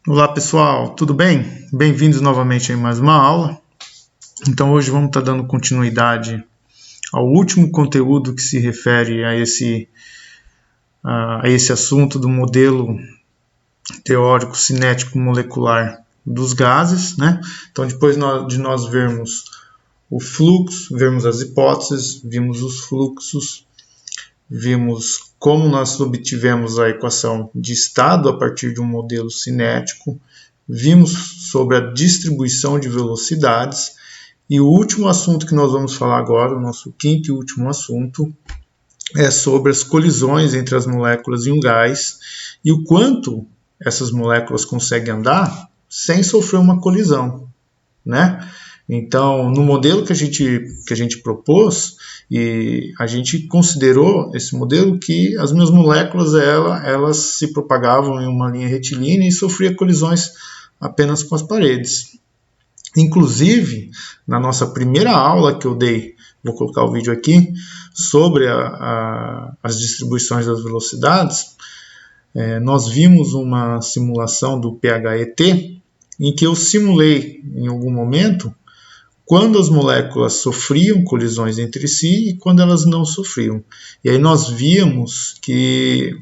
Olá pessoal, tudo bem? Bem-vindos novamente a mais uma aula. Então hoje vamos estar dando continuidade ao último conteúdo que se refere a esse assunto do modelo teórico cinético molecular dos gases, né? Então depois de nós vermos o fluxo, vermos as hipóteses, vimos os fluxos, vimos como nós obtivemos a equação de estado a partir de um modelo cinético, vimos sobre a distribuição de velocidades e o último assunto que nós vamos falar agora, o nosso quinto e último assunto, é sobre as colisões entre as moléculas e um gás e o quanto essas moléculas conseguem andar sem sofrer uma colisão, né? Então, no modelo que a gente propôs, e a gente considerou esse modelo que as minhas moléculas elas se propagavam em uma linha retilínea e sofriam colisões apenas com as paredes. Inclusive, na nossa primeira aula que eu dei, vou colocar o vídeo aqui, sobre as distribuições das velocidades, nós vimos uma simulação do PHET, em que eu simulei em algum momento quando as moléculas sofriam colisões entre si e quando elas não sofriam. E aí nós vimos que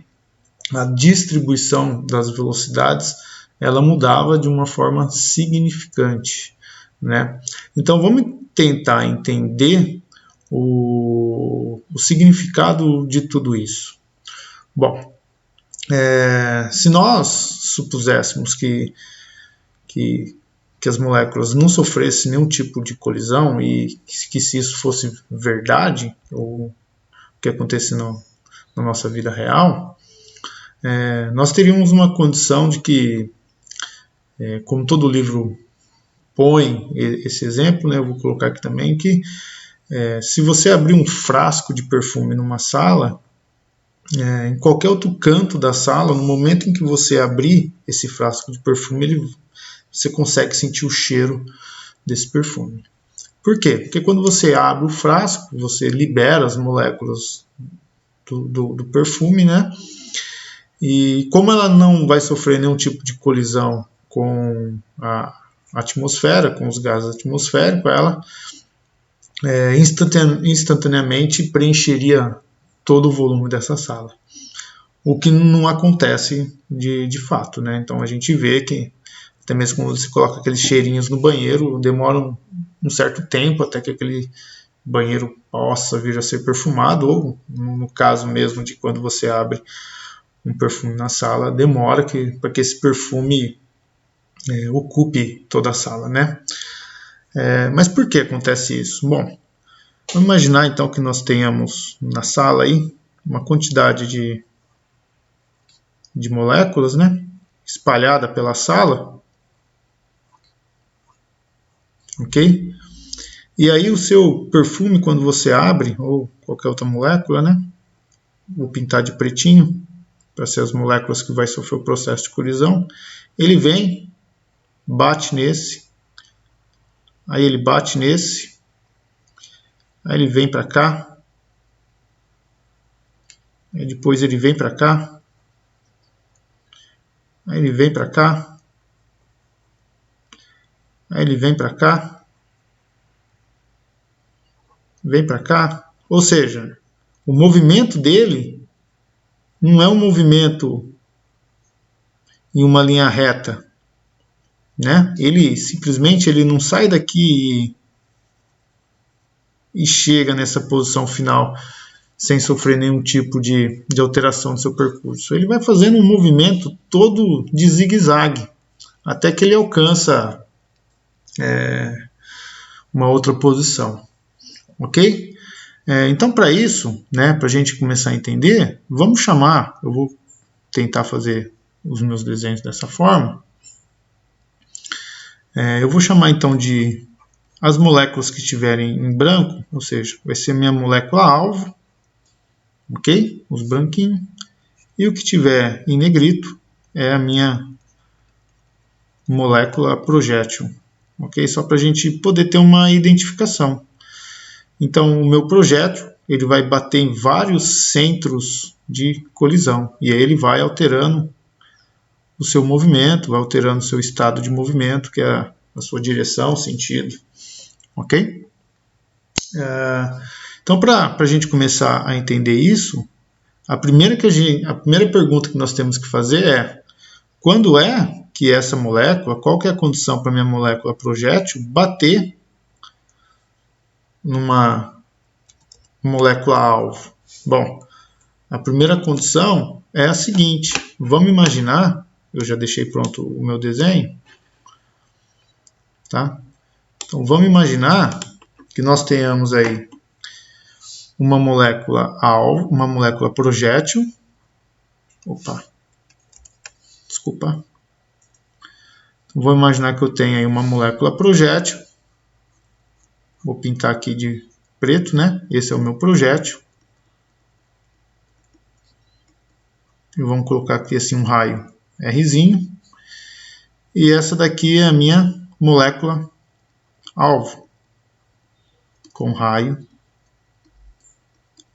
a distribuição das velocidades ela mudava de uma forma significante, né? Então vamos tentar entender o significado de tudo isso. Bom, se nós supuséssemos que as moléculas não sofressem nenhum tipo de colisão e que se isso fosse verdade, ou o que acontece na nossa vida real, nós teríamos uma condição de que, como todo livro põe esse exemplo, né, eu vou colocar aqui também, que se você abrir um frasco de perfume numa sala, em qualquer outro canto da sala, no momento em que você abrir esse frasco de perfume, você consegue sentir o cheiro desse perfume. Por quê? Porque quando você abre o frasco, você libera as moléculas do perfume, né? E como ela não vai sofrer nenhum tipo de colisão com a atmosfera, com os gases atmosféricos, ela instantaneamente preencheria todo o volume dessa sala. O que não acontece de fato, né? Então a gente vê que até mesmo quando você coloca aqueles cheirinhos no banheiro, demora um certo tempo até que aquele banheiro possa vir a ser perfumado, ou no caso mesmo de quando você abre um perfume na sala, demora para que esse perfume ocupe toda a sala, né? Mas por que acontece isso? Bom, vamos imaginar então que nós tenhamos na sala aí uma quantidade de moléculas, né? Espalhada pela sala, ok? E aí o seu perfume, quando você abre, ou qualquer outra molécula, né? Vou pintar de pretinho, para ser as moléculas que vai sofrer o processo de colisão. Ele vem, bate nesse, aí ele bate nesse, aí ele vem para cá, aí depois ele vem para cá, aí ele vem para cá, aí ele vem para cá, vem para cá. Ou seja, o movimento dele não é um movimento em uma linha reta, né? Ele simplesmente não sai daqui e chega nessa posição final sem sofrer nenhum tipo de alteração do seu percurso. Ele vai fazendo um movimento todo de zigue-zague até que ele alcança uma outra posição, ok? Então, para isso, né, para a gente começar a entender, vamos chamar, eu vou tentar fazer os meus desenhos dessa forma. Eu vou chamar então de as moléculas que estiverem em branco, ou seja, vai ser minha molécula-alvo, ok? Os branquinhos. E o que tiver em negrito é a minha molécula projétil, ok? Só para a gente poder ter uma identificação. Então, o meu projétil ele vai bater em vários centros de colisão e aí ele vai alterando o seu movimento, vai alterando o seu estado de movimento, que é a sua direção, sentido. Ok? Então, para a gente começar a entender isso, a primeira pergunta que nós temos que fazer é: quando é que essa molécula, qual que é a condição para a minha molécula projétil bater numa molécula-alvo? Bom, a primeira condição é a seguinte: vamos imaginar, eu já deixei pronto o meu desenho, tá? Então, vamos imaginar que nós tenhamos aí uma molécula-alvo, uma molécula projétil. Opa, desculpa. Então, vou imaginar que eu tenho aí uma molécula projétil. Vou pintar aqui de preto, né? Esse é o meu projétil. E vamos colocar aqui assim um raio Rzinho. E essa daqui é a minha molécula alvo, com raio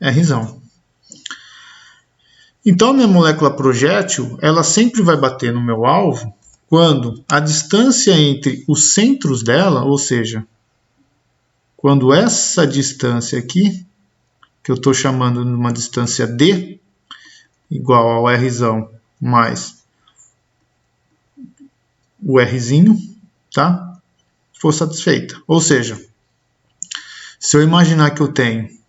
Rzão. Então a minha molécula projétil, ela sempre vai bater no meu alvo quando a distância entre os centros dela, ou seja, quando essa distância aqui, que eu estou chamando de uma distância D, igual ao Rzão mais o Rzinho, tá? For satisfeita. Ou seja, se eu imaginar que eu tenho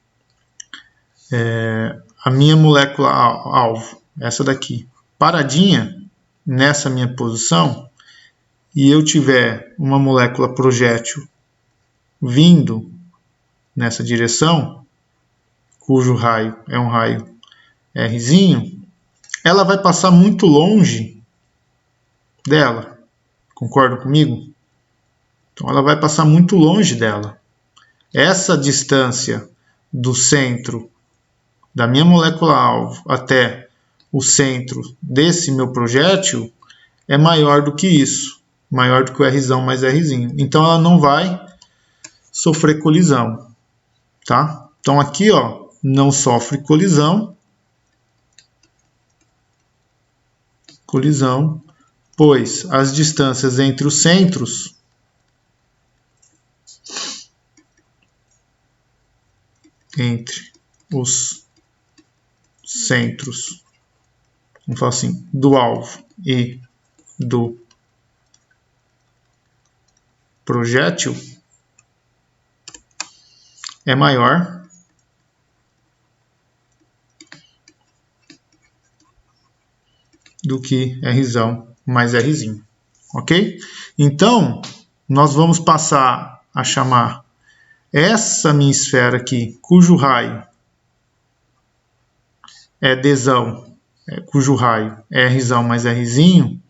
a minha molécula alvo, essa daqui, paradinha nessa minha posição, e eu tiver uma molécula projétil vindo nessa direção, cujo raio é um raio Rzinho, ela vai passar muito longe dela. Concordam comigo? Então ela vai passar muito longe dela. Essa distância do centro da minha molécula-alvo até o centro desse meu projétil é maior do que isso. Maior do que o Rzão mais Rzinho. Então ela não vai sofrer colisão. Tá? Então aqui, ó, não sofre colisão. Pois as distâncias entre os centros vamos falar assim, do alvo e do projétil é maior do que Rzão mais Rzinho, ok? Então, nós vamos passar a chamar essa minha esfera aqui, cujo raio é Dzão, cujo raio é Rzão mais Rzinho,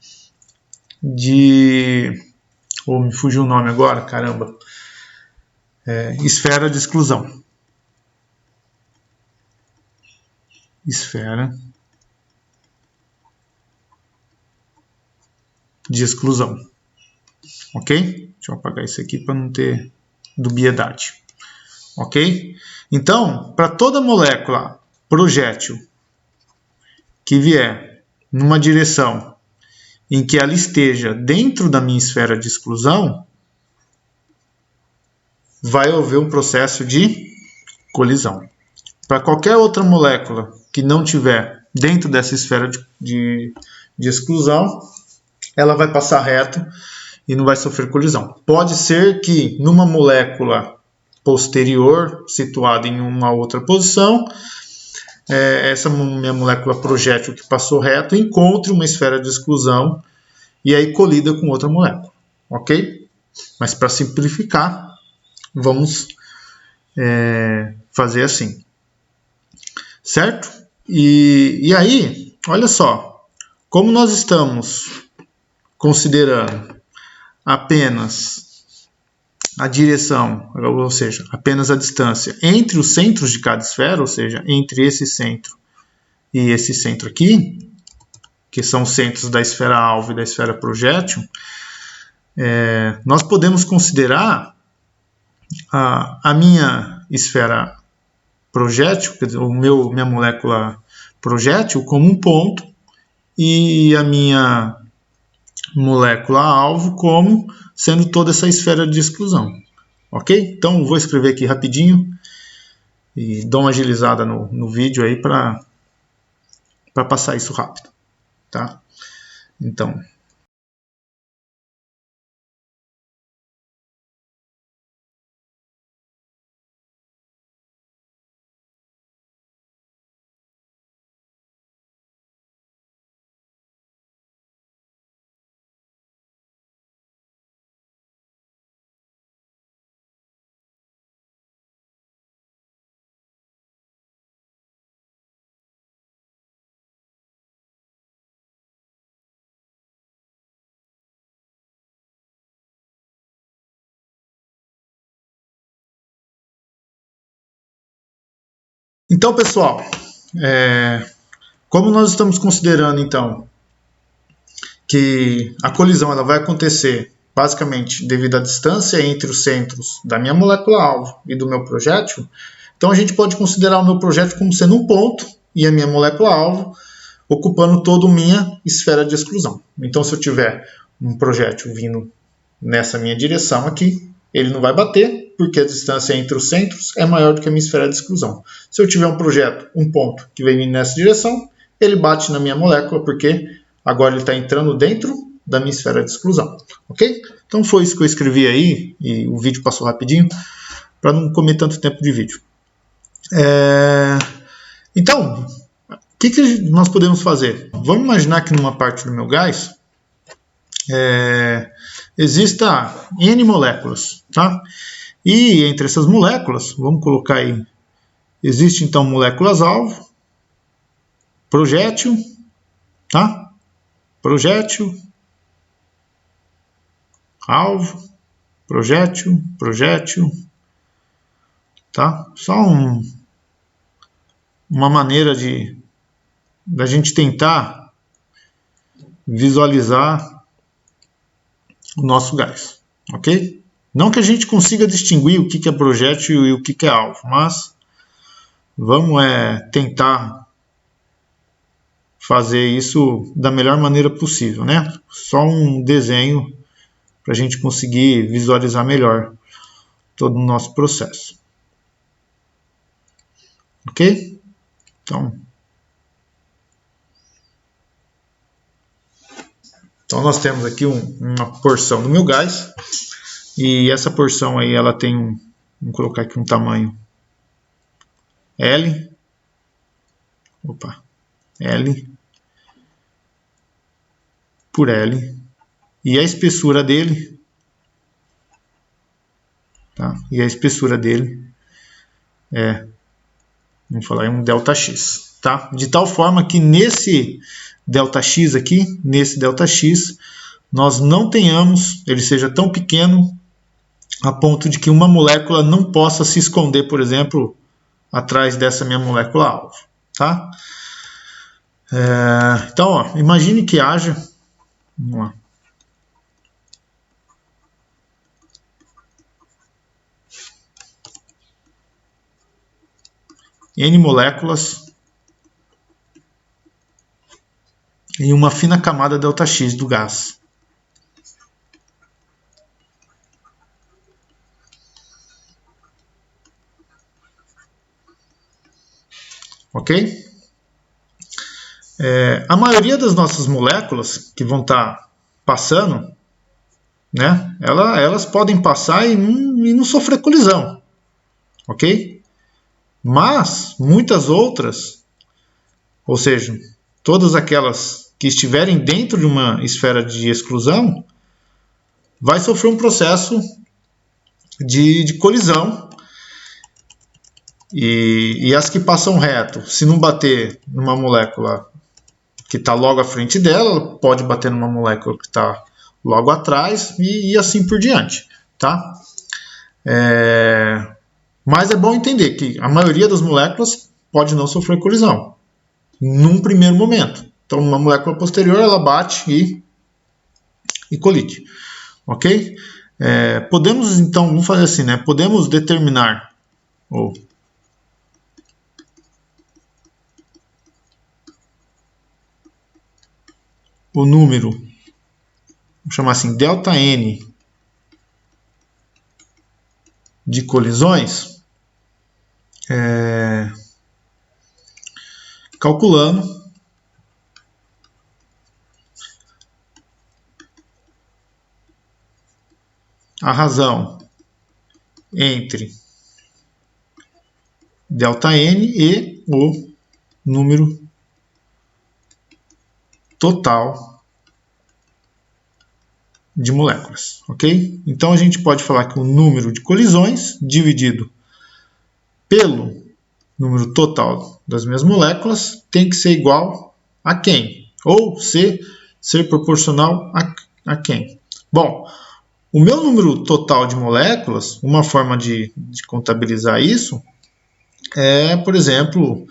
me fugiu o nome agora, caramba. Esfera de exclusão. Esfera de exclusão. Ok? Deixa eu apagar isso aqui para não ter dubiedade. Ok? Então, para toda molécula projétil que vier numa direção em que ela esteja dentro da minha esfera de exclusão, vai haver um processo de colisão. Para qualquer outra molécula que não tiver dentro dessa esfera de exclusão, ela vai passar reto e não vai sofrer colisão. Pode ser que numa molécula posterior, situada em uma outra posição, essa minha molécula projétil que passou reto encontre uma esfera de exclusão e aí colida com outra molécula, ok? Mas para simplificar, vamos fazer assim, certo? E aí, olha só, como nós estamos considerando apenas a direção, ou seja, apenas a distância entre os centros de cada esfera, ou seja, entre esse centro e esse centro aqui, que são os centros da esfera alvo e da esfera projétil, nós podemos considerar a minha esfera projétil, quer dizer, minha molécula projétil como um ponto, e a minha molécula-alvo como sendo toda essa esfera de exclusão. Ok? Então, vou escrever aqui rapidinho e dou uma agilizada no vídeo aí para passar isso rápido. Tá? Então, pessoal, como nós estamos considerando então que a colisão ela vai acontecer basicamente devido à distância entre os centros da minha molécula-alvo e do meu projétil, então a gente pode considerar o meu projétil como sendo um ponto e a minha molécula-alvo ocupando toda a minha esfera de exclusão. Então, se eu tiver um projétil vindo nessa minha direção aqui, ele não vai bater, porque a distância entre os centros é maior do que a minha esfera de exclusão. Se eu tiver um ponto que vem nessa direção, ele bate na minha molécula, porque agora ele está entrando dentro da minha esfera de exclusão. Ok? Então foi isso que eu escrevi aí, e o vídeo passou rapidinho, para não comer tanto tempo de vídeo. Então, o que nós podemos fazer? Vamos imaginar que numa parte do meu gás exista N moléculas, tá? E entre essas moléculas, vamos colocar aí, existe então moléculas-alvo, projétil, tá? Projétil, alvo, projétil, projétil, tá? Só uma maneira da gente tentar visualizar o nosso gás, ok? Não que a gente consiga distinguir o que é projétil e o que é alvo, mas vamos tentar fazer isso da melhor maneira possível, né? Só um desenho para a gente conseguir visualizar melhor todo o nosso processo. Ok? Então nós temos aqui uma porção do meu gás e essa porção aí ela tem vamos colocar aqui um tamanho L, L por L, e a espessura dele, tá? E a espessura dele vamos falar, um ΔX, tá? De tal forma que nesse ΔX aqui, nesse ΔX, nós não tenhamos, ele seja tão pequeno a ponto de que uma molécula não possa se esconder, por exemplo, atrás dessa minha molécula-alvo, tá? Então, ó, imagine que haja, vamos lá, N moléculas em uma fina camada ΔX do gás. Ok? A maioria das nossas moléculas que vão estar passando, né, elas podem passar e não sofrer colisão. Ok? Mas muitas outras, ou seja, todas aquelas que estiverem dentro de uma esfera de exclusão, vai sofrer um processo de colisão. E as que passam reto, se não bater numa molécula que está logo à frente dela, pode bater numa molécula que está logo atrás e assim por diante, tá? Mas é bom entender que a maioria das moléculas pode não sofrer colisão num primeiro momento. Então, numa molécula posterior, ela bate e colide, ok? Podemos, então, vamos fazer assim, né? Podemos determinar o número vamos chamar assim, ΔN de colisões, calculando a razão entre ΔN e o número total de moléculas, ok? Então a gente pode falar que o número de colisões dividido pelo número total das minhas moléculas tem que ser igual a quem? Ou ser proporcional a quem? Bom, o meu número total de moléculas, uma forma de contabilizar isso é, por exemplo,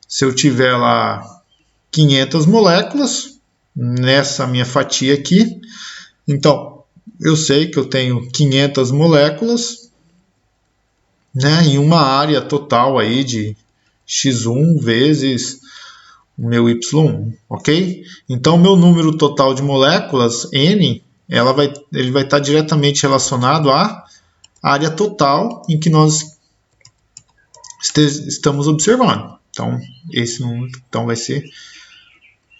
se eu tiver lá 500 moléculas nessa minha fatia aqui, então eu sei que eu tenho 500 moléculas, né, em uma área total aí de x1 vezes o meu y1, ok? Então, o meu número total de moléculas, n, ele vai estar diretamente relacionado à área total em que nós estamos observando. Então, esse número vai ser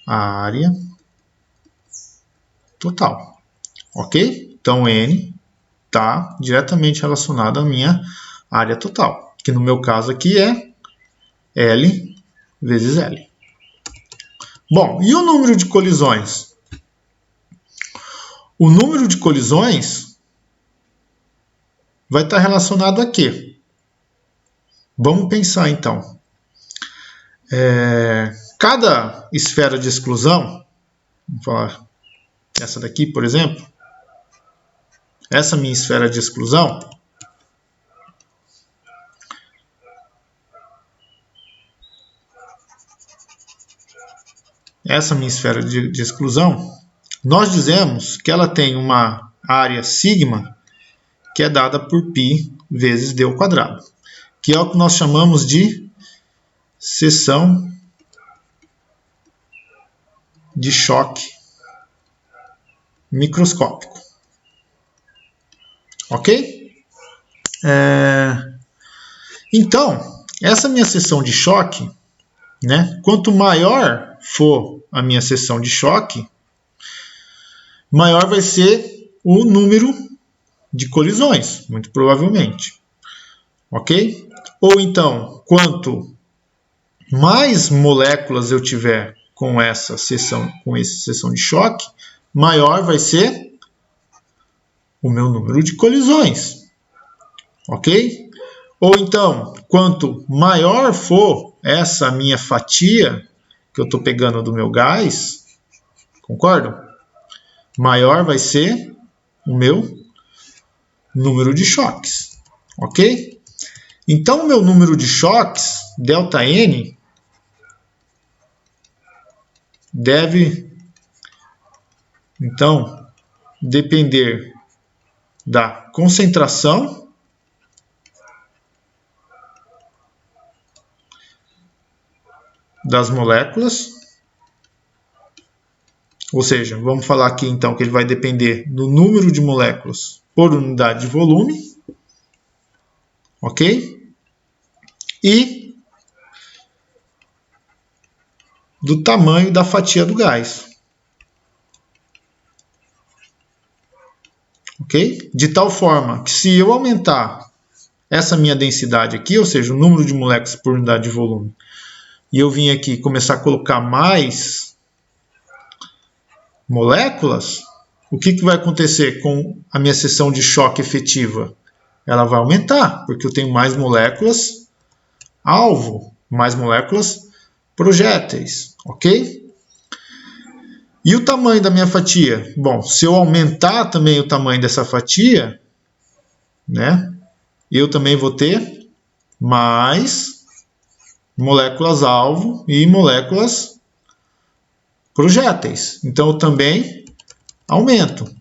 a área total, ok? Então, n está diretamente relacionado à minha área total, que no meu caso aqui é L vezes L. Bom, e o número de colisões? O número de colisões vai estar relacionado a quê? Vamos pensar então. Cada esfera de exclusão, vamos falar essa daqui, por exemplo, essa minha esfera de exclusão, nós dizemos que ela tem uma área sigma que é dada por π vezes d ao quadrado, que é o que nós chamamos de seção de choque microscópico. Ok? Então, essa minha seção de choque, né, quanto maior for a minha seção de choque, maior vai ser o número de colisões, muito provavelmente. Ok? Ou então, quanto mais moléculas eu tiver com essa seção de choque, maior vai ser o meu número de colisões. Ok? Ou então, quanto maior for essa minha fatia que eu estou pegando do meu gás, concordam? Maior vai ser o meu número de choques. Ok? Então, o meu número de choques, ΔN, deve, então, depender da concentração das moléculas, ou seja, vamos falar aqui então que ele vai depender do número de moléculas por unidade de volume, ok? E do tamanho da fatia do gás, ok? De tal forma que se eu aumentar essa minha densidade aqui, ou seja, o número de moléculas por unidade de volume, e eu vim aqui começar a colocar mais moléculas, o que vai acontecer com a minha seção de choque efetiva? Ela vai aumentar, porque eu tenho mais moléculas alvo, mais moléculas projéteis, ok? E o tamanho da minha fatia? Bom, se eu aumentar também o tamanho dessa fatia, né, eu também vou ter mais moléculas alvo e moléculas projéteis. Então, eu também aumento.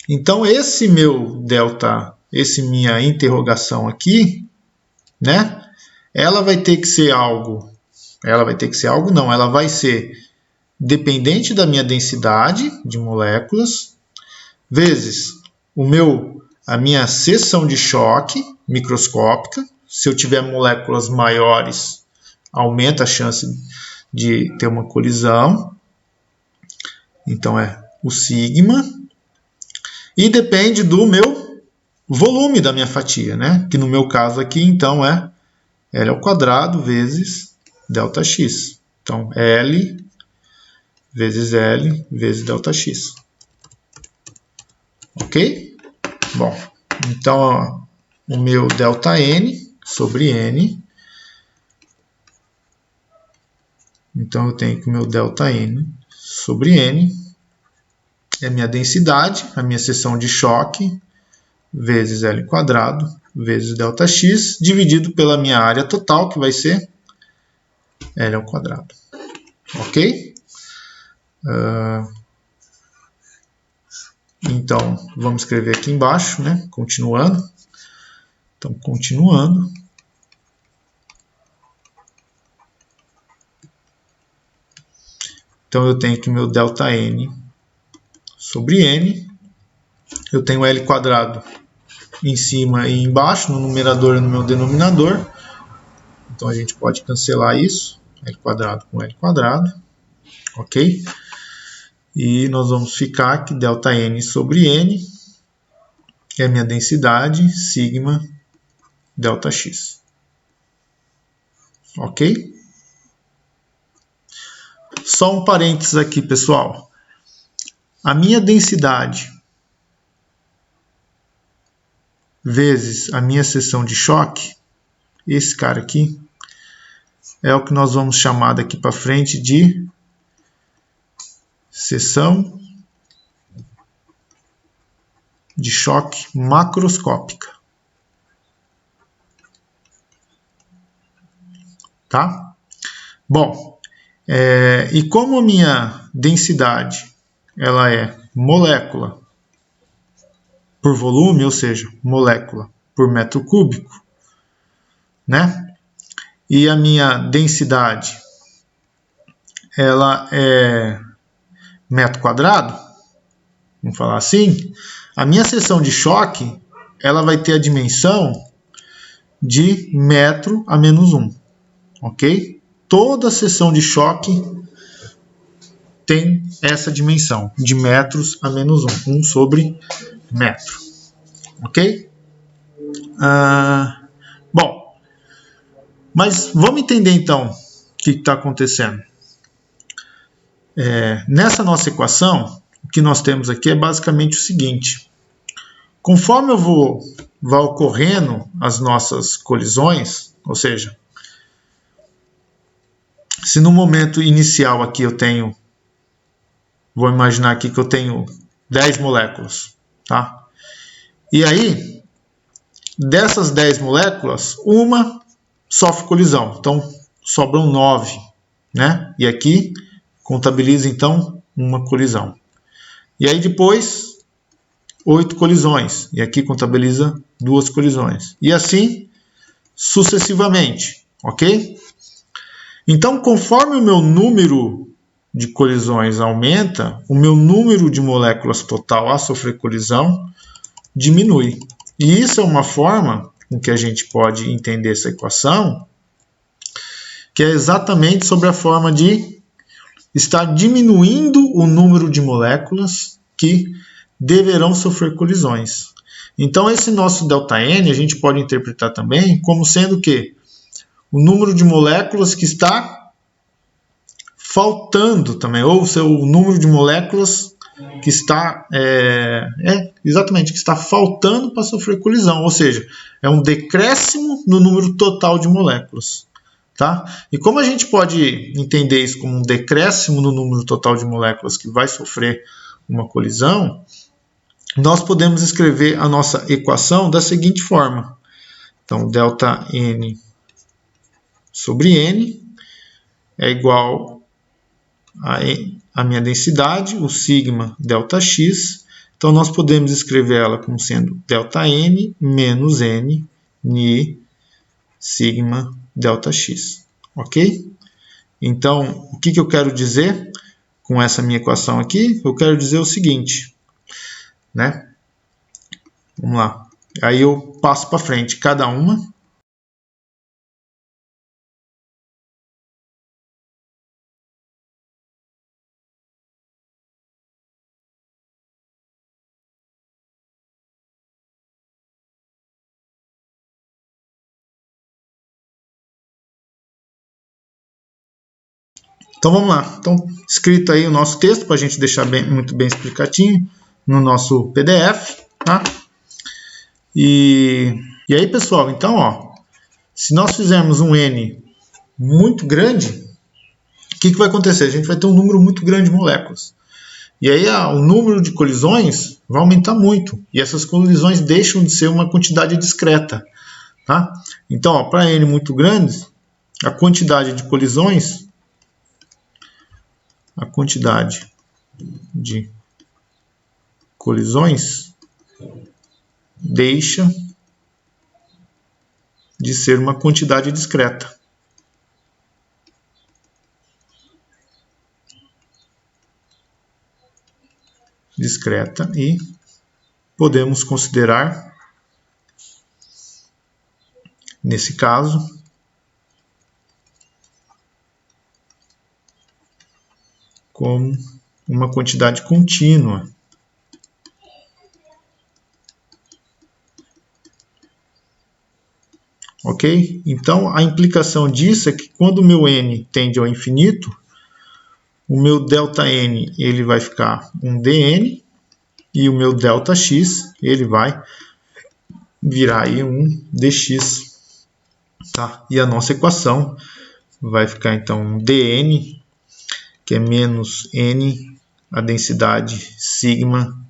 Então, esse meu delta, minha interrogação aqui, né, ela vai ter que ser algo não, ela vai ser dependente da minha densidade de moléculas vezes a minha seção de choque microscópica. Se eu tiver moléculas maiores, aumenta a chance de ter uma colisão. Então é o sigma. E depende do meu volume da minha fatia, né? Que no meu caso aqui, então, é L ao quadrado vezes ΔX. Então, L vezes ΔX. Ok? Bom, então, ó, o meu ΔN sobre N. Então, eu tenho que o meu ΔN sobre N é a minha densidade, a minha seção de choque, vezes L quadrado, vezes ΔX, dividido pela minha área total, que vai ser L ao quadrado. Ok? Então, vamos escrever aqui embaixo, né? Continuando. Então, continuando. Então, eu tenho que meu ΔN sobre N. Eu tenho L quadrado em cima e embaixo, no numerador e no meu denominador. Então, a gente pode cancelar isso. L quadrado com L quadrado. Ok? E nós vamos ficar que ΔN sobre N é a minha densidade, sigma ΔX. Ok? Só um parênteses aqui, pessoal. A minha densidade vezes a minha seção de choque, esse cara aqui, é o que nós vamos chamar daqui para frente de seção de choque macroscópica. Tá? Bom, e como a minha densidade ela é molécula por volume, ou seja, molécula por metro cúbico, né? E a minha densidade ela é metro quadrado, vamos falar assim, a minha seção de choque ela vai ter a dimensão de metro a menos 1, ok? Toda seção de choque tem essa dimensão de metros a menos 1, 1 sobre metro, ok? Bom, mas vamos entender então o que está acontecendo. Nessa nossa equação, o que nós temos aqui é basicamente o seguinte: conforme vai ocorrendo as nossas colisões, ou seja, se no momento inicial aqui eu tenho, vou imaginar aqui que eu tenho 10 moléculas, tá? E aí, dessas 10 moléculas, uma sofre colisão, então sobram 9, né? E aqui contabiliza então uma colisão. E aí depois 8 colisões, e aqui contabiliza 2 colisões. E assim sucessivamente, ok? Então, conforme o meu número de colisões aumenta, o meu número de moléculas total a sofrer colisão diminui. E isso é uma forma com que a gente pode entender essa equação, que é exatamente sobre a forma de estar diminuindo o número de moléculas que deverão sofrer colisões. Então, esse nosso ΔN a gente pode interpretar também como sendo que o número de moléculas que está faltando também, ou o número de moléculas que está exatamente, que está faltando para sofrer colisão, ou seja, é um decréscimo no número total de moléculas. Tá? E como a gente pode entender isso como um decréscimo no número total de moléculas que vai sofrer uma colisão, nós podemos escrever a nossa equação da seguinte forma. Então, ΔN sobre N é igual a minha densidade, o sigma ΔX. Então, nós podemos escrever ela como sendo ΔN menos N ni sigma ΔX. Ok? Então, o que eu quero dizer com essa minha equação aqui? Eu quero dizer o seguinte: né? Vamos lá. Aí eu passo para frente cada uma. Então vamos lá. Então, escrito aí o nosso texto para a gente deixar muito bem explicadinho no nosso PDF, tá? E aí, pessoal, então, ó, se nós fizermos um N muito grande, o que vai acontecer? A gente vai ter um número muito grande de moléculas. E aí o número de colisões vai aumentar muito. E essas colisões deixam de ser uma quantidade discreta, tá? Então, para N muito grandes, a quantidade de colisões deixa de ser uma quantidade discreta. E podemos considerar, nesse caso, como uma quantidade contínua. Ok? Então, a implicação disso é que quando o meu N tende ao infinito, o meu ΔN ele vai ficar um dN e o meu ΔX ele vai virar aí um dx. Tá? E a nossa equação vai ficar então um dN, que é menos N, a densidade sigma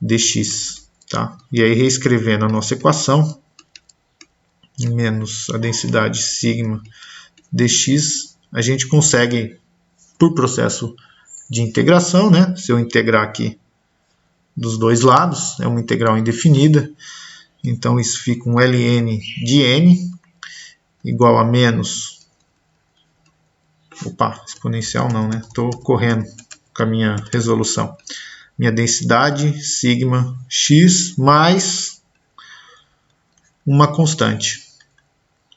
dx. Tá? E aí, reescrevendo a nossa equação, menos a densidade sigma dx, a gente consegue, por processo de integração, né? Se eu integrar aqui dos dois lados, é uma integral indefinida, então isso fica um ln de n igual a menos, exponencial não, né? Estou correndo com a minha resolução. Minha densidade sigma x mais uma constante,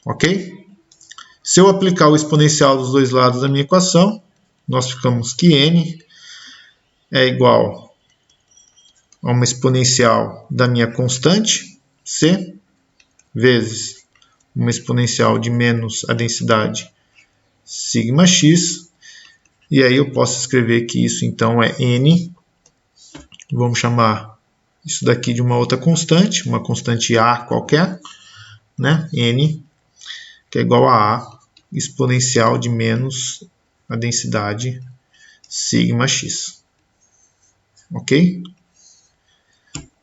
ok? Se eu aplicar o exponencial dos dois lados da minha equação, nós ficamos que n é igual a uma exponencial da minha constante, c, vezes uma exponencial de menos a densidade sigma x, e aí eu posso escrever que isso então é n, vamos chamar isso daqui de uma outra constante, uma constante a qualquer, né? N, que é igual a exponencial de menos a densidade sigma x. Ok?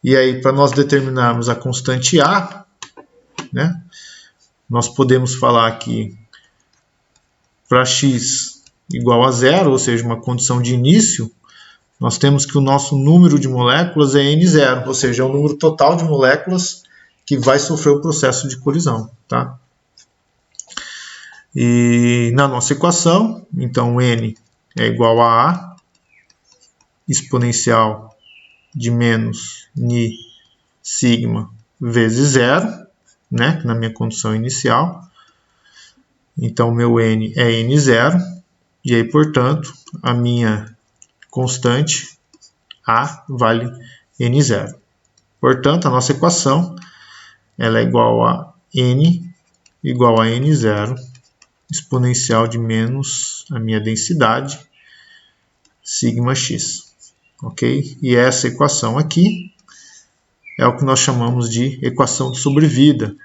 E aí, para nós determinarmos a constante A, né, nós podemos falar que para x igual a zero, ou seja, uma condição de início, nós temos que o nosso número de moléculas é N0, ou seja, é o número total de moléculas que vai sofrer o processo de colisão. Tá? E na nossa equação, então N é igual a exponencial de menos ni sigma vezes zero, né, na minha condição inicial. Então, meu N é N0, e aí, portanto, a minha constante A vale N0. Portanto, a nossa equação ela é igual a N igual a N0, exponencial de menos a minha densidade, sigma x. Ok? E essa equação aqui é o que nós chamamos de equação de sobrevida.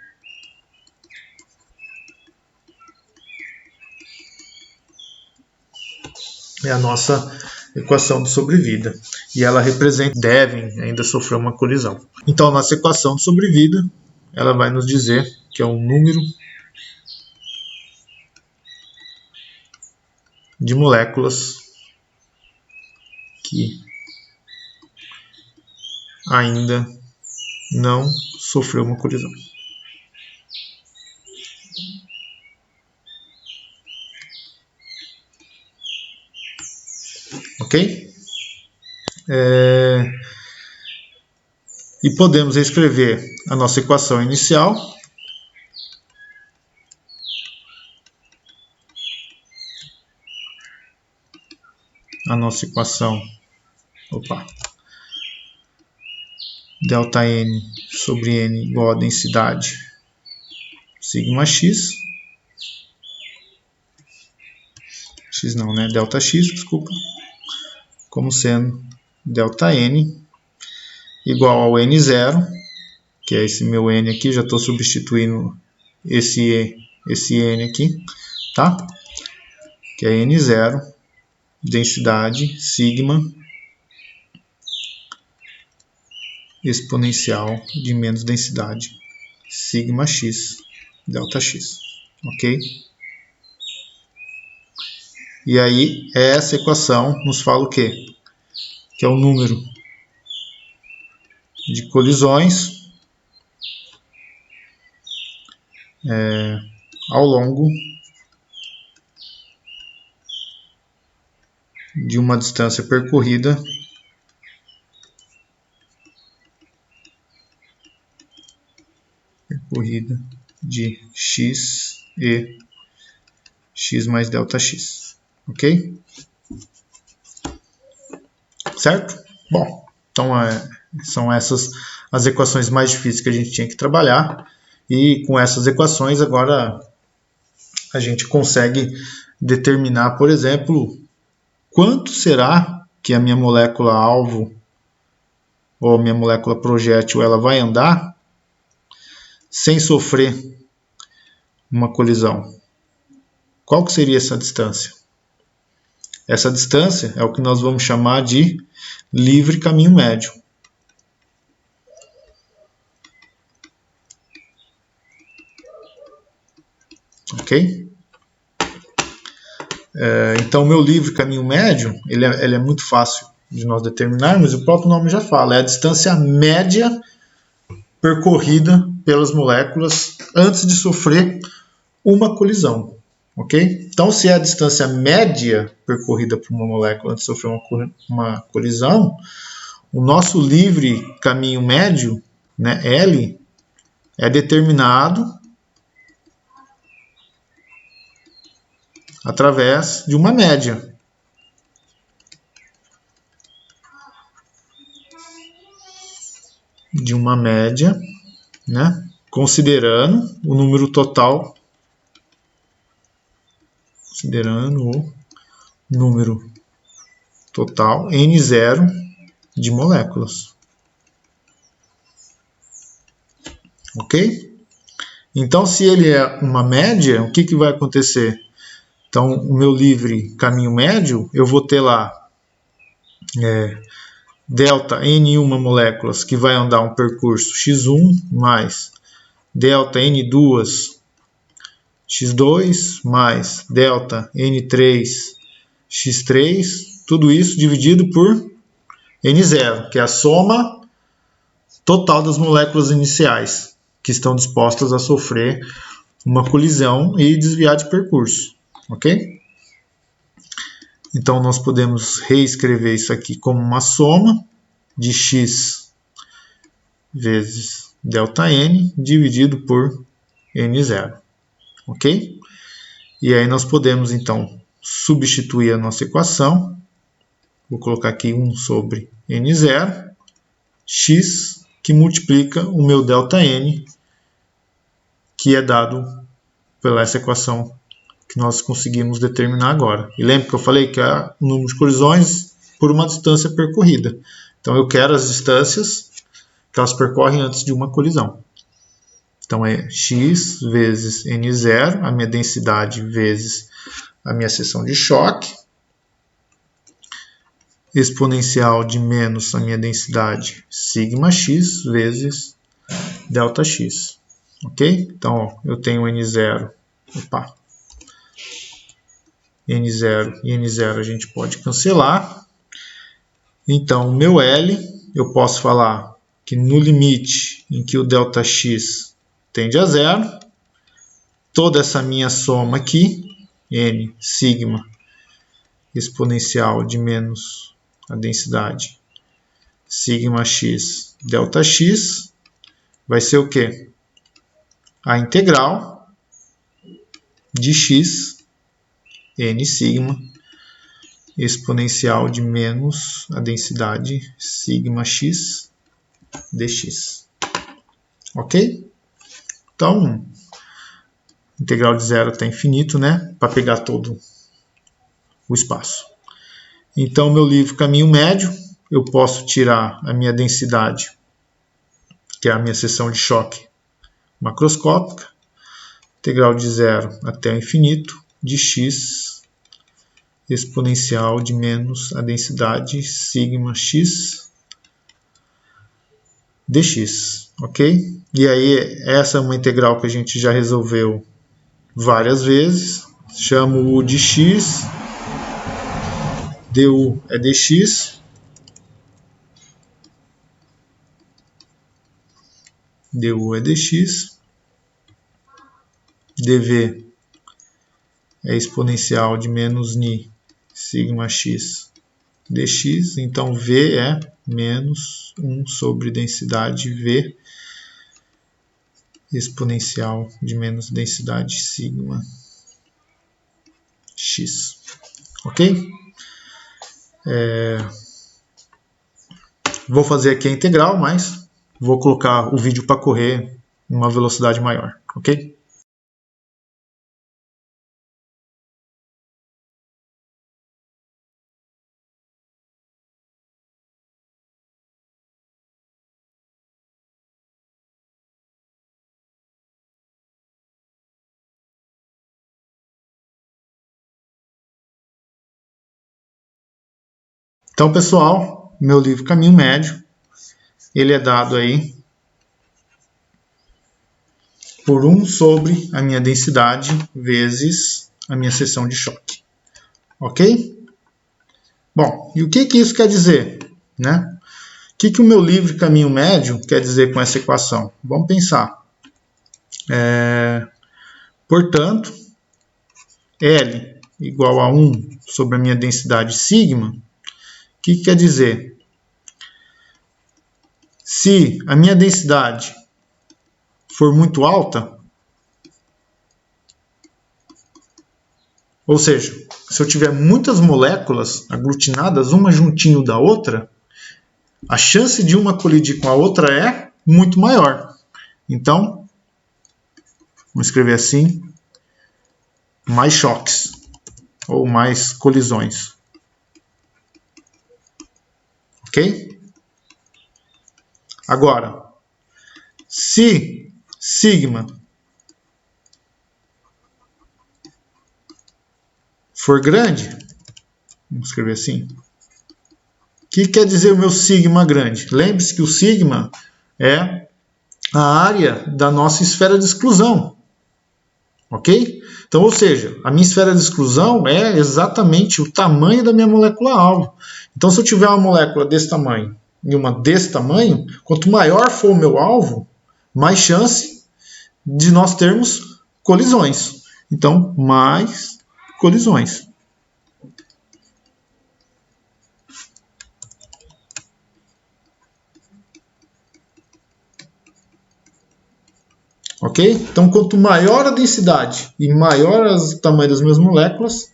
É a nossa equação de sobrevida. E ela representa, devem ainda sofrer uma colisão. Então, a nossa equação de sobrevida, ela vai nos dizer que é um número de moléculas que ainda não sofreu uma colisão. Ok? E podemos reescrever a nossa equação inicial. A nossa equação, delta N sobre N igual a densidade sigma x. X não, né? Delta x, desculpa. Como sendo delta N igual ao N0, que é esse meu N aqui, já estou substituindo esse N aqui, tá? Que é N0, densidade, sigma, exponencial de menos densidade, sigma x, delta x, ok? E aí, essa equação nos fala o quê? Que é o número de colisões ao longo de uma distância percorrida de x e x mais delta x, ok? Certo? Bom, então são essas as equações mais difíceis que a gente tinha que trabalhar, e com essas equações agora a gente consegue determinar, por exemplo, quanto será que a minha molécula alvo ou a minha molécula projétil ela vai andar sem sofrer uma colisão. Qual que seria essa distância? Essa distância é o que nós vamos chamar de livre caminho médio. Ok? Então, o meu livre caminho médio, ele é muito fácil de nós determinarmos, o próprio nome já fala, é a distância média percorrida pelas moléculas antes de sofrer uma colisão. Ok? Então, se é a distância média percorrida por uma molécula antes de sofrer uma colisão, o nosso livre caminho médio, né, L, é determinado através de uma média. Né, considerando o número total, N0 de moléculas. Ok? Então, se ele é uma média, o que vai acontecer? Então, o meu livre caminho médio, eu vou ter lá delta N1 moléculas que vai andar um percurso x1 mais delta N2 x2 mais delta N3 x3, tudo isso dividido por N0, que é a soma total das moléculas iniciais que estão dispostas a sofrer uma colisão e desviar de percurso, ok? Então, nós podemos reescrever isso aqui como uma soma de x vezes delta N dividido por N0, ok? E aí nós podemos, então, substituir a nossa equação. Vou colocar aqui 1 sobre N0, x, que multiplica o meu delta N, que é dado pela essa equação que nós conseguimos determinar agora. E lembra que eu falei que é o número de colisões por uma distância percorrida. Então, eu quero as distâncias que elas percorrem antes de uma colisão. Então, é x vezes N0, a minha densidade vezes a minha seção de choque, exponencial de menos a minha densidade, sigma x vezes delta x. Ok? Então, ó, eu tenho N0, N0 e N0 a gente pode cancelar. Então, o meu L, eu posso falar que no limite em que o delta x tende a zero, toda essa minha soma aqui, N, sigma, exponencial de menos a densidade, sigma x delta x vai ser o quê? A integral de x n sigma exponencial de menos a densidade sigma x dx. Ok? Então, integral de 0 até infinito, né? Para pegar todo o espaço. Então, meu livre caminho médio, eu posso tirar a minha densidade, que é a minha seção de choque macroscópica, integral de 0 até o infinito, de x exponencial de menos a densidade sigma x dx, ok? E aí, essa é uma integral que a gente já resolveu várias vezes, chamo-o de x, du é dx, du é dx, dv é exponencial de menos ni sigma x dx, então v é menos 1 sobre densidade v exponencial de menos densidade sigma x. Ok? Vou fazer aqui a integral, mas vou colocar o vídeo para correr em uma velocidade maior. Ok? Então, pessoal, meu livre caminho médio, ele é dado aí por 1 sobre a minha densidade vezes a minha seção de choque. Ok? Bom, e o que isso quer dizer? Né? O que o meu livre caminho médio quer dizer com essa equação? Vamos pensar. Portanto, L igual a 1 sobre a minha densidade sigma, o que quer dizer? Se a minha densidade for muito alta, ou seja, se eu tiver muitas moléculas aglutinadas, uma juntinho da outra, a chance de uma colidir com a outra é muito maior. Então, vamos escrever assim, mais choques, ou mais colisões. Ok? Agora, se sigma for grande, vamos escrever assim, o que quer dizer o meu sigma grande? Lembre-se que o sigma é a área da nossa esfera de exclusão. Ok? Então, ou seja, a minha esfera de exclusão é exatamente o tamanho da minha molécula-alvo. Então, se eu tiver uma molécula desse tamanho e uma desse tamanho, quanto maior for o meu alvo, mais chance de nós termos colisões. Então, mais colisões. Ok? Então, quanto maior a densidade e maior o tamanho das minhas moléculas,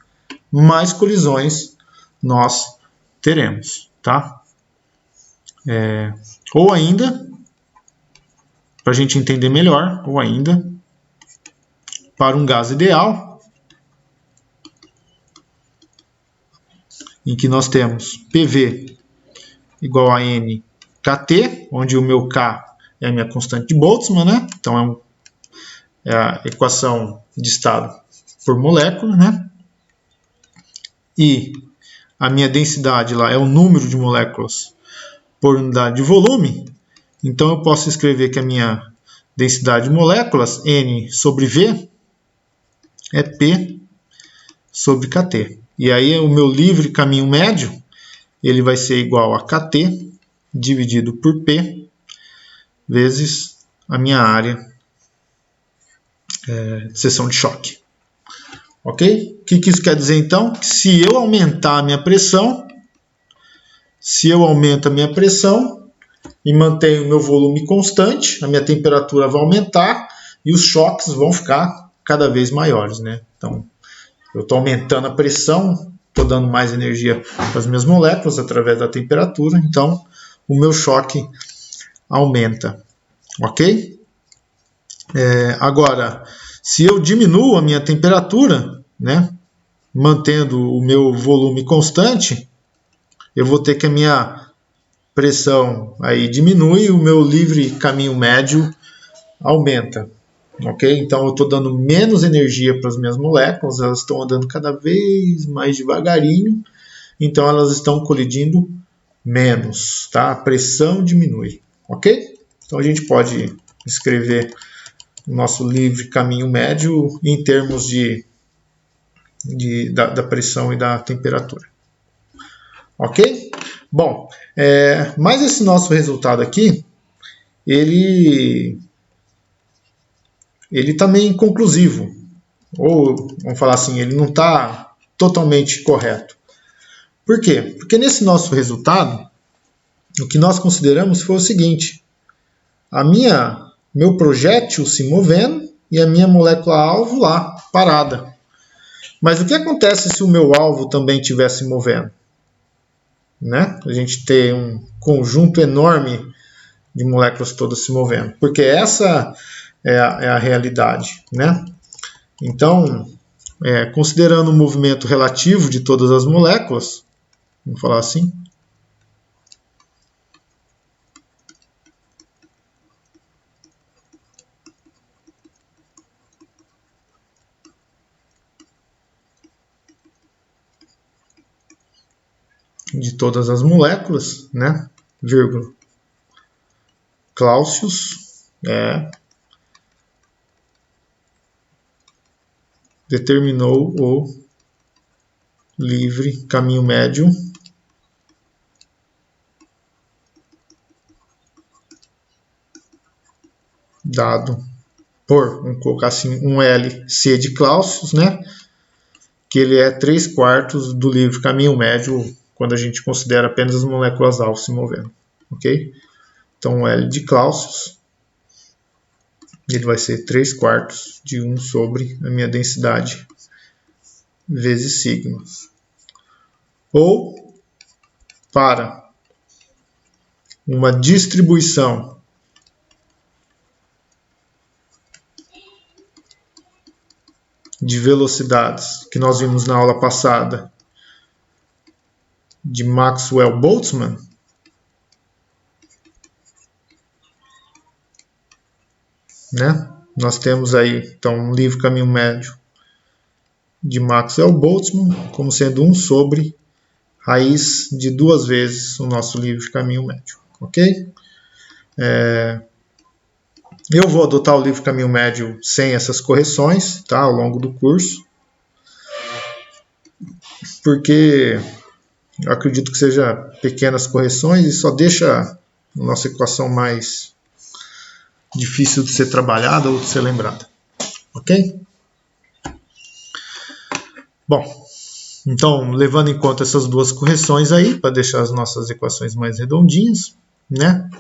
mais colisões nós teremos. Tá? Ou ainda, para a gente entender melhor, ou ainda, para um gás ideal, em que nós temos PV igual a N KT, onde o meu K é a minha constante de Boltzmann, né? Então é a equação de estado por molécula, né? E a minha densidade lá é o número de moléculas por unidade de volume. Então eu posso escrever que a minha densidade de moléculas, N sobre V, é P sobre KT. E aí o meu livre caminho médio, ele vai ser igual a KT dividido por P vezes a minha área de seção de choque. Ok? O que isso quer dizer então? Que se eu aumentar a minha pressão, se eu aumento a minha pressão e mantenho o meu volume constante, a minha temperatura vai aumentar e os choques vão ficar cada vez maiores, né? Então, eu estou aumentando a pressão, estou dando mais energia para as minhas moléculas através da temperatura, então o meu choque aumenta, ok? Agora, se eu diminuo a minha temperatura, né, mantendo o meu volume constante, eu vou ter que a minha pressão aí diminui e o meu livre caminho médio aumenta. Ok? Então eu estou dando menos energia para as minhas moléculas, elas estão andando cada vez mais devagarinho, então elas estão colidindo menos, tá? A pressão diminui, ok? Então a gente pode escrever o nosso livre caminho médio em termos da pressão e da temperatura, ok? Bom, mas esse nosso resultado aqui, ele também é inconclusivo, ou vamos falar assim, ele não está totalmente correto. Por quê? Porque nesse nosso resultado, o que nós consideramos foi o seguinte: meu projétil se movendo e a minha molécula-alvo lá, parada. Mas o que acontece se o meu alvo também estiver se movendo? Né? A gente tem um conjunto enorme de moléculas todas se movendo. Porque essa é a realidade, né? Então, considerando o movimento relativo de todas as moléculas, vamos falar assim, de todas as moléculas, né? Vírgula. Clausius determinou o livre caminho médio dado por, vamos colocar assim, um LC de Clausius, né? Que ele é 3/4 do livre caminho médio quando a gente considera apenas as moléculas-alvo se movendo, ok? Então, o L de Clausius, ele vai ser 3/4 de 1 sobre a minha densidade vezes sigma. Ou, para uma distribuição de velocidades que nós vimos na aula passada de Maxwell-Boltzmann, né? Nós temos aí então um livre caminho médio de Maxwell-Boltzmann como sendo 1 sobre raiz de 2 vezes o nosso livre caminho médio, ok? Eu vou adotar o livre caminho médio sem essas correções, tá, ao longo do curso, porque eu acredito que seja pequenas correções e só deixa a nossa equação mais difícil de ser trabalhada ou de ser lembrada, ok? Bom, então, levando em conta essas duas correções aí, para deixar as nossas equações mais redondinhas, né?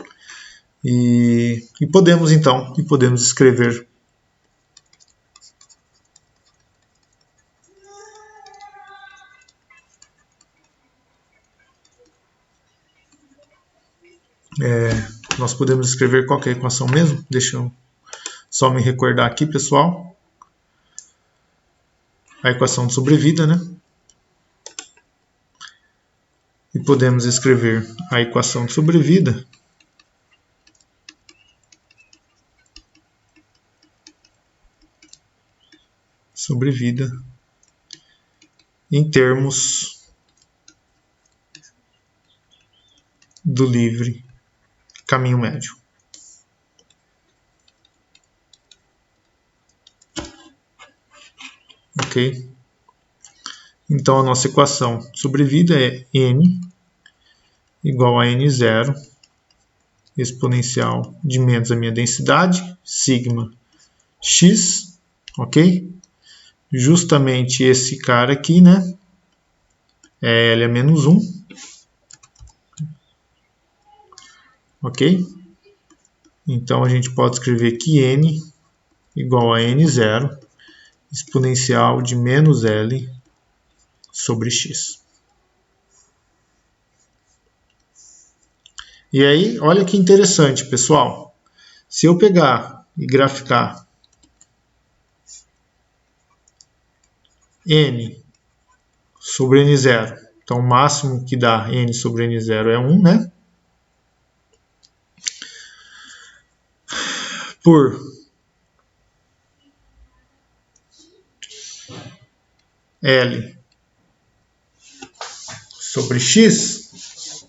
E podemos escrever nós podemos escrever qual que é a equação mesmo? Deixa eu só me recordar aqui, pessoal. A equação de sobrevida, né? E podemos escrever a equação de sobrevida em termos do livre caminho médio. Ok? Então, a nossa equação de sobrevida é n igual a n0 exponencial de menos a minha densidade, sigma x, ok? Justamente esse cara aqui, né? É L a menos 1. ok? Então a gente pode escrever que n igual a n0 exponencial de menos L sobre x. E aí, olha que interessante, pessoal. Se eu pegar e graficar n sobre n0, então o máximo que dá n sobre n0 é 1, né? Por L sobre x,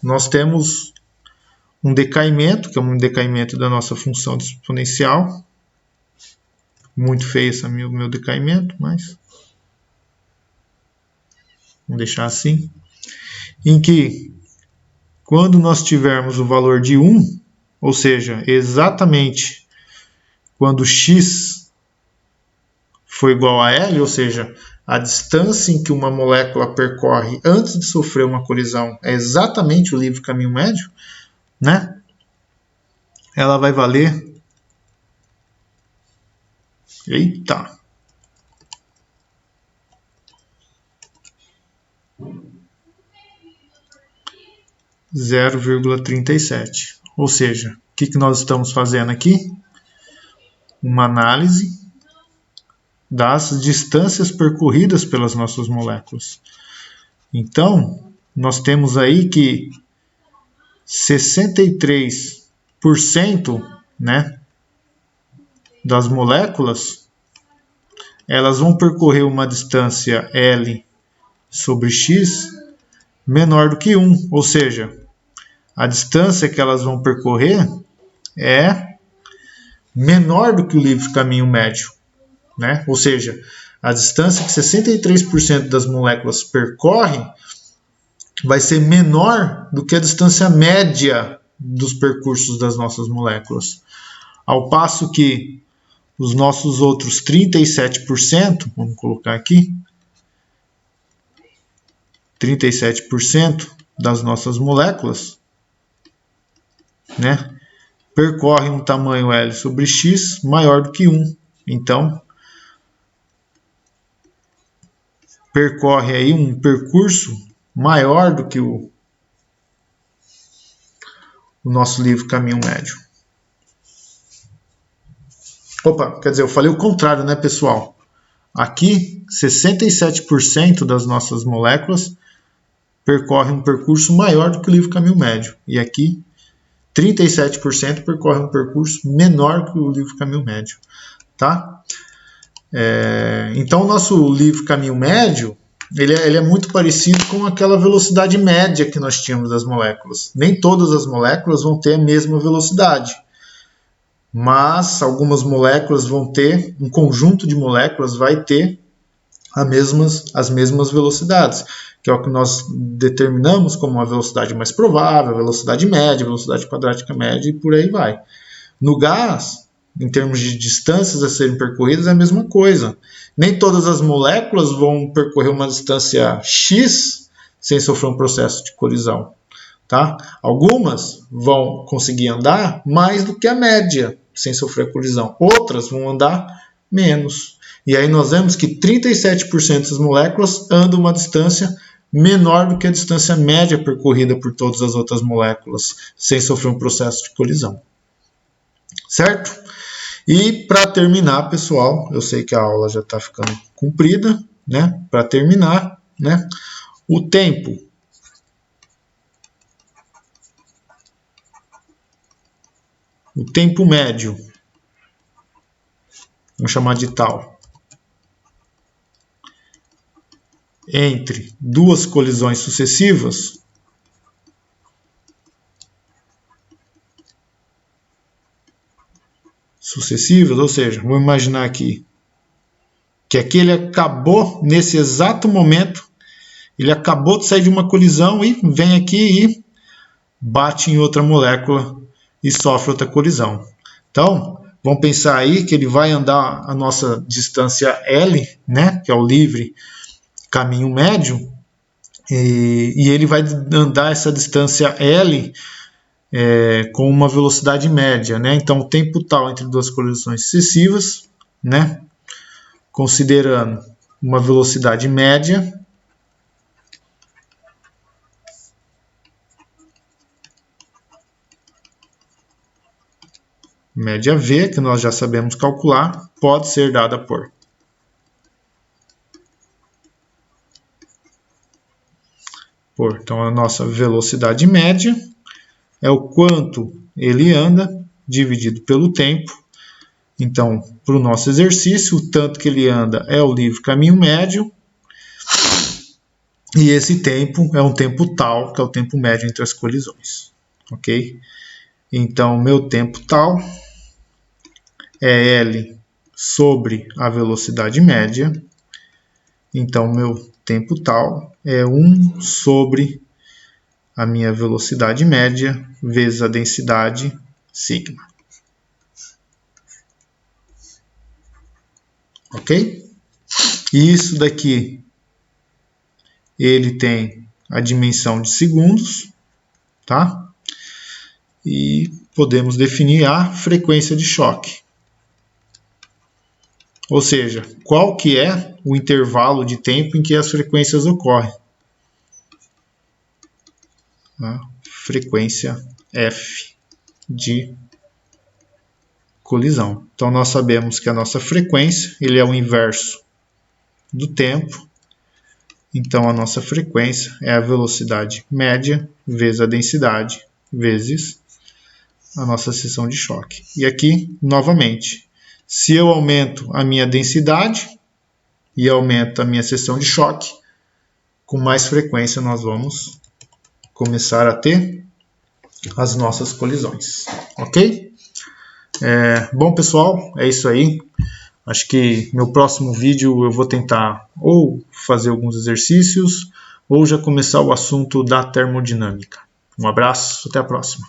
nós temos um decaimento, que é um decaimento da nossa função exponencial. Muito feio esse meu decaimento, mas vamos deixar assim. Em que, quando nós tivermos o valor de 1, ou seja, exatamente quando x for igual a L, ou seja, a distância em que uma molécula percorre antes de sofrer uma colisão é exatamente o livre caminho médio, né? Ela vai valer... Eita! 0,37. Ou seja, o que nós estamos fazendo aqui? Uma análise das distâncias percorridas pelas nossas moléculas. Então, nós temos aí que 63%, né, das moléculas, elas vão percorrer uma distância L sobre x menor do que 1, ou seja, a distância que elas vão percorrer é menor do que o livre caminho médio, né? Ou seja, a distância que 63% das moléculas percorrem vai ser menor do que a distância média dos percursos das nossas moléculas. Ao passo que os nossos outros 37%, vamos colocar aqui, 37% das nossas moléculas, né, percorrem um tamanho L sobre x maior do que 1. Então, percorre aí um percurso maior do que o nosso livre caminho médio. Opa, quer dizer, eu falei o contrário, né, pessoal? Aqui, 67% das nossas moléculas percorrem um percurso maior do que o livre caminho médio. E aqui, 37% percorrem um percurso menor que o livre caminho médio. Tá? Então, o nosso livre caminho médio, ele é muito parecido com aquela velocidade média que nós tínhamos das moléculas. Nem todas as moléculas vão ter a mesma velocidade, mas algumas moléculas vão ter, um conjunto de moléculas vai ter as mesmas velocidades, que é o que nós determinamos como a velocidade mais provável, a velocidade média, a velocidade quadrática média e por aí vai. No gás, em termos de distâncias a serem percorridas, é a mesma coisa. Nem todas as moléculas vão percorrer uma distância x sem sofrer um processo de colisão. Tá? Algumas vão conseguir andar mais do que a média sem sofrer colisão. Outras vão andar menos. E aí nós vemos que 37% das moléculas andam uma distância menor do que a distância média percorrida por todas as outras moléculas sem sofrer um processo de colisão. Certo? E para terminar, pessoal, eu sei que a aula já está ficando comprida, né? Para terminar, né? O tempo médio, vamos chamar de tal, entre duas colisões sucessivas, ou seja, vamos imaginar aqui que aqui ele acabou, nesse exato momento, ele acabou de sair de uma colisão e vem aqui e bate em outra molécula e sofre outra colisão. Então, vamos pensar aí que ele vai andar a nossa distância L, né, que é o livre caminho médio, e ele vai andar essa distância L com uma velocidade média, né? Então, o tempo tal entre duas colisões sucessivas, né? Considerando uma velocidade média, média V, que nós já sabemos calcular, pode ser dada por então, a nossa velocidade média é o quanto ele anda dividido pelo tempo. Então, para o nosso exercício, o tanto que ele anda é o livre caminho médio. E esse tempo é um tempo tal, que é o tempo médio entre as colisões. Ok? Então, meu tempo tal é L sobre a velocidade média. Então, meu tempo tal é 1 sobre a minha velocidade média vezes a densidade sigma. Ok? E isso daqui, ele tem a dimensão de segundos, tá? E podemos definir a frequência de choque. Ou seja, qual que é o intervalo de tempo em que as frequências ocorrem. A frequência F de colisão. Então, nós sabemos que a nossa frequência ele é o inverso do tempo. Então, a nossa frequência é a velocidade média vezes a densidade vezes a nossa seção de choque. E aqui, novamente, se eu aumento a minha densidade e aumento a minha seção de choque, com mais frequência nós vamos começar a ter as nossas colisões. Ok? Bom, pessoal, é isso aí. Acho que no próximo vídeo eu vou tentar ou fazer alguns exercícios ou já começar o assunto da termodinâmica. Um abraço, até a próxima.